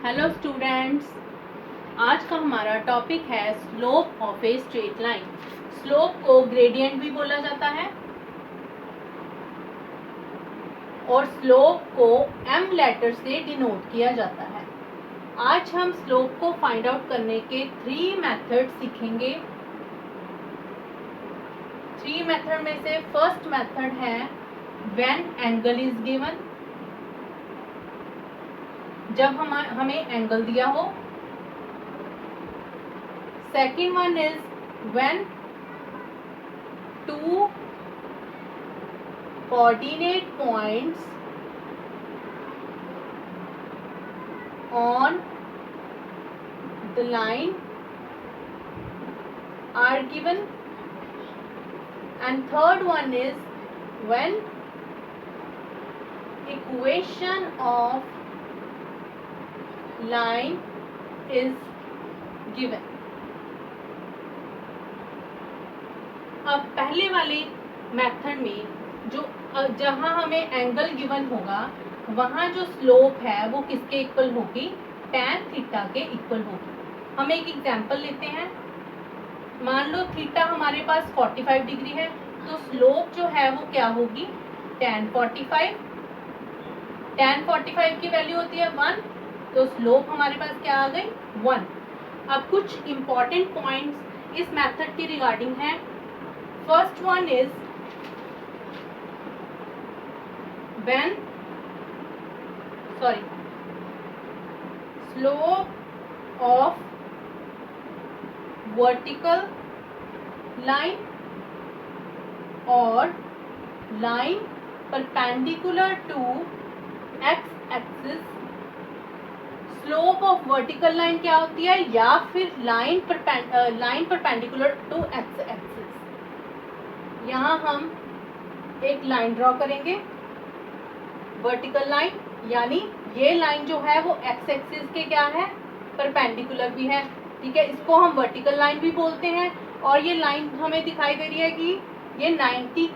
Hello students, आज का हमारा टॉपिक है slope of a straight line. Slope को ग्रेडियंट भी बोला जाता है और स्लोप को एम लेटर से डिनोट किया जाता है। आज हम स्लोप को फाइंड आउट करने के 3 मेथड सीखेंगे। 3 मेथड में से फर्स्ट मेथड है व्हेन एंगल इज गिवन, जब हमें एंगल दिया हो। Second one is when two coordinate points on the line are given, and third one is when equation of line is given। अब पहले वाले मेथड में जहां हमें एंगल गिवन होगा वहां जो स्लोप है वो किसके इक्वल होगी? tan थीटा के इक्वल होगी। हम एक एग्जांपल लेते हैं। मान लो थीटा हमारे पास 45 डिग्री है, तो स्लोप जो है वो क्या होगी? tan 45। tan 45 की वैल्यू होती है 1, तो स्लोप हमारे पास क्या आ गई? 1। अब कुछ इंपॉर्टेंट पॉइंट्स इस मेथड की रिगार्डिंग है। First one is slope of vertical line or line perpendicular to x axis। Slope of vertical line क्या होती है? या फिर line perpendicular to x axis. यहाँ हम एक लाइन ड्रॉ करेंगे, वर्टिकल लाइन, यानी ये लाइन जो है वो एक्स एक्सिस के क्या है? परपेंडिकुलर भी है। ठीक है, इसको हम वर्टिकल लाइन भी बोलते हैं। और ये लाइन हमें दिखाई दे रही है कि ये 90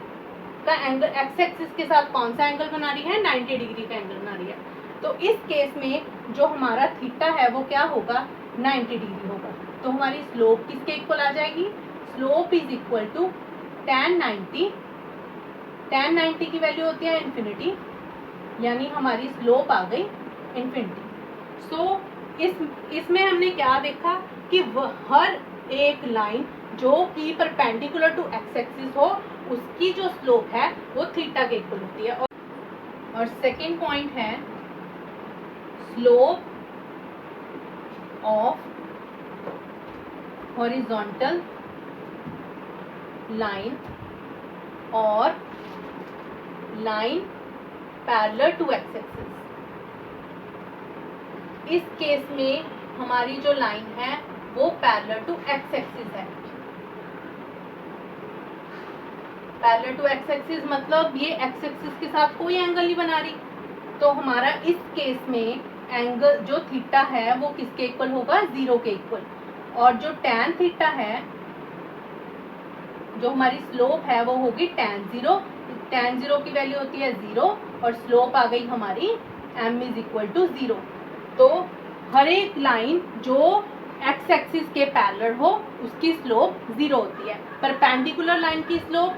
का एंगल एक्स एक्सिस के साथ कौन सा एंगल बना रही है? 90 डिग्री का एंगल बना रही है। तो इस केस में जो हमारा थीटा है वो क्या होगा? 90 डिग्री होगा। तो हमारी स्लोप किसके इक्वल आ जाएगी? Slope is equal to tan 90। tan 90 की वैल्यू होती है इन्फिनिटी, यानी हमारी स्लोप आ गई इन्फिनिटी। सो इसमें हमने क्या देखा कि हर एक लाइन जो कि परपेंडिकुलर टू एक्स एक्सिस हो उसकी जो स्लोप है वो थीटा के इक्वल होती है। और सेकेंड पॉइंट है स्लोप ऑफ हॉरिजॉन्टल लाइन और line parallel to x axis. इस केस में हमारी जो लाइन है वो पैरेलल टू एक्स एक्सिस है। पैरेलल टू एक्स एक्सिस मतलब ये एक्स एक्सिस के साथ कोई एंगल नहीं बना रही। तो हमारा इस केस में एंगल जो थीटा है वो किसके इक्वल होगा? 0 के इक्वल। और जो tan थीटा है, जो हमारी स्लोप है वो होगी tan 0। tan 0 की वैल्यू होती है 0 और स्लोप आ गई हमारी m इज इक्वल टू 0। तो हर एक लाइन जो एक्स एक्सिस के पैरेलल हो उसकी स्लोप 0 होती है। परपेंडिकुलर लाइन की स्लोप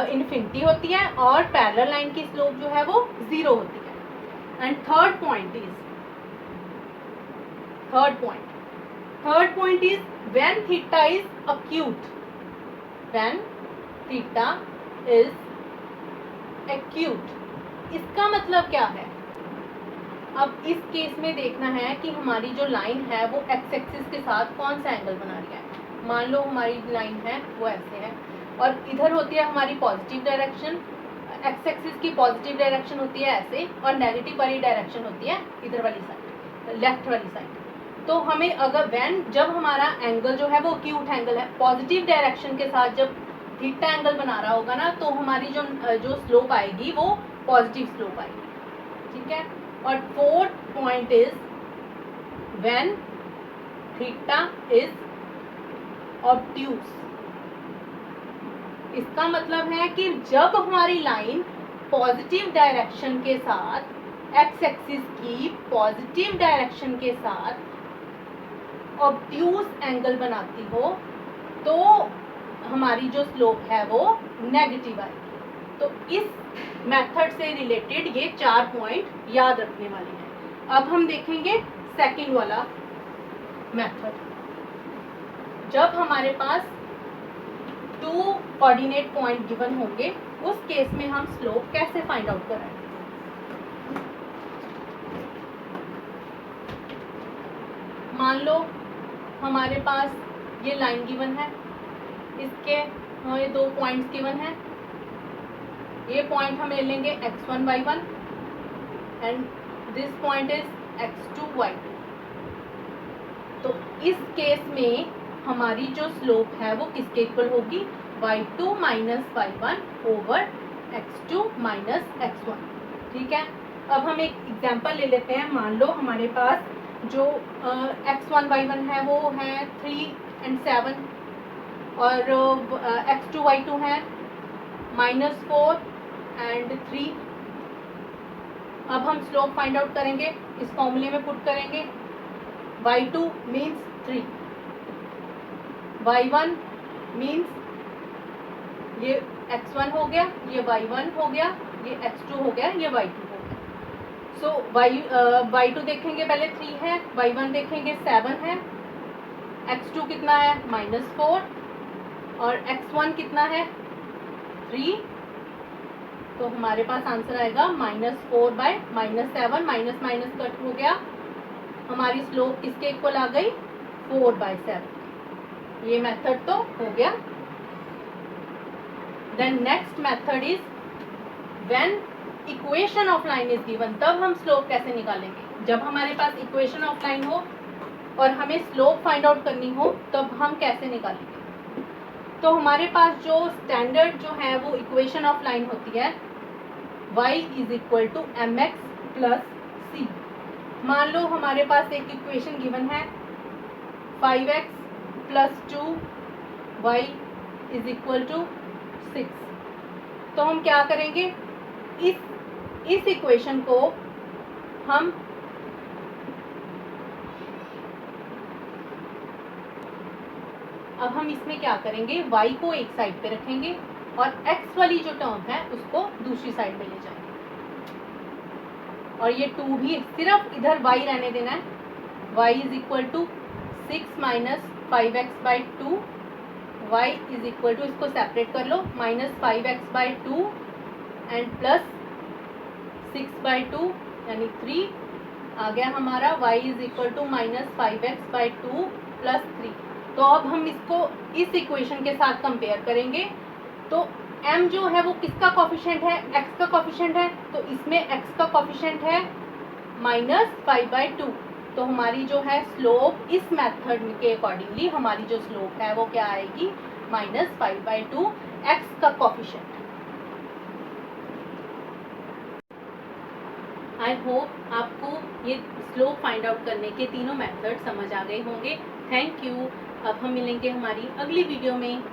इन्फिनिटी होती है और पैरेलल लाइन की स्लोप जो है वो 0 होती है। And third point is when theta is acute। When theta is acute, इसका मतलब क्या है? अब इस केस में देखना है कि हमारी जो लाइन है वो एक्स एक्सिस के साथ कौन सा एंगल बना रही है। मान लो हमारी लाइन है वो ऐसे है और इधर होती है हमारी पॉजिटिव डायरेक्शन, एक्स एक्सिस की पॉजिटिव डायरेक्शन होती है ऐसे और नेगेटिव वाली डायरेक्शन होती है इधर वाली साइड, लेफ्ट वाली साइड। तो हमें अगर जब हमारा एंगल जो है वो एक्यूट एंगल है, पॉजिटिव डायरेक्शन के साथ जब थीटा एंगल बना रहा होगा ना, तो हमारी जो स्लोप आएगी वो पॉजिटिव स्लोप आएगी। ठीक है। और fourth point is when theta is obtuse. इसका मतलब है कि जब हमारी लाइन पॉजिटिव डायरेक्शन के साथ एक्स एक्सिस की पॉजिटिव डायरेक्शन के साथ ऑब्ट्यूज एंगल बनाती हो तो हमारी जो स्लोप है वो नेगेटिव आएगी। तो इस मेथड से रिलेटेड ये 4 पॉइंट याद रखने वाले हैं। अब हम देखेंगे सेकंड वाला मेथड। जब हमारे पास 2 कोऑर्डिनेट पॉइंट गिवन होंगे उस केस में हम स्लोप कैसे फाइंड आउट करेंगे। मान लो हमारे पास ये लाइन गिवन है, इसके ये 2 पॉइंट्स गिवन है। ये पॉइंट हम ले लेंगे x1 y1 and this point is x2 y2। तो इस केस में हमारी जो स्लोप है वो किसके इक्वल होगी, y2 minus y1 over x2 minus x1। ठीक है, अब हम एक एग्जांपल ले लेते हैं। मान लो हमारे पास जो x1 y1 है वो है 3 and 7 और x2 y2 है -4 and 3। अब हम स्लोप फाइंड आउट करेंगे, इस फॉर्मूले में पुट करेंगे। y2 मीन्स 3, y1 मीन्स ये x1 हो गया, ये y1 हो गया, ये x2 हो गया, ये y2 हो गया। सो y2 देखेंगे पहले 3 है, y1 देखेंगे 7 है, x2 कितना है -4 और x1 कितना है 3। तो हमारे पास आंसर आएगा -4 बाय -7, माइनस माइनस कट हो गया, हमारी स्लोप किसके इक्वल आ गई 4/7। ये मेथड तो हो गया। Then next method is when equation of line is given. तब हम स्लोप कैसे निकालेंगे, जब हमारे पास इक्वेशन ऑफ लाइन हो और हमें स्लोप फाइंड आउट करनी हो तब हम कैसे निकालेंगे। तो हमारे पास जो स्टैंडर्ड जो है वो इक्वेशन ऑफ लाइन होती है y is equal to mx plus c। मान लो हमारे पास एक इक्वेशन गिवन है 5x plus 2y is equal to 6। तो हम क्या करेंगे, इस इक्वेशन को हम अब हम इसमें क्या करेंगे, y को एक साइड पे रखेंगे और x वाली जो टर्म है उसको दूसरी साइड पे ले जाएंगे और ये 2 भी सिर्फ इधर y रहने देना है। y is equal to 6 minus 5x by 2, y is equal to, इसको सेपरेट कर लो, -5x बाई 2 एंड प्लस 6/2 यानी 3 आ गया हमारा। y is equal to -5x by 2 plus 3। तो अब हम इसको इस इक्वेशन के साथ कंपेयर करेंगे। तो m जो है वो किसका कोफिशिएंट है, x का कोफिशिएंट है, तो इसमें x का कोफिशिएंट है -5/2। तो हमारी जो है स्लोप इस मेथड के अकॉर्डिंगली हमारी जो स्लोप है वो क्या आएगी -5/2 x का कोफिशिएंट। आई होप आपको ये स्लोप फाइंड आउट करने के तीनों मेथड समझ आ गए होंगे। Thank you. अब हम मिलेंगे हमारी अगली वीडियो में।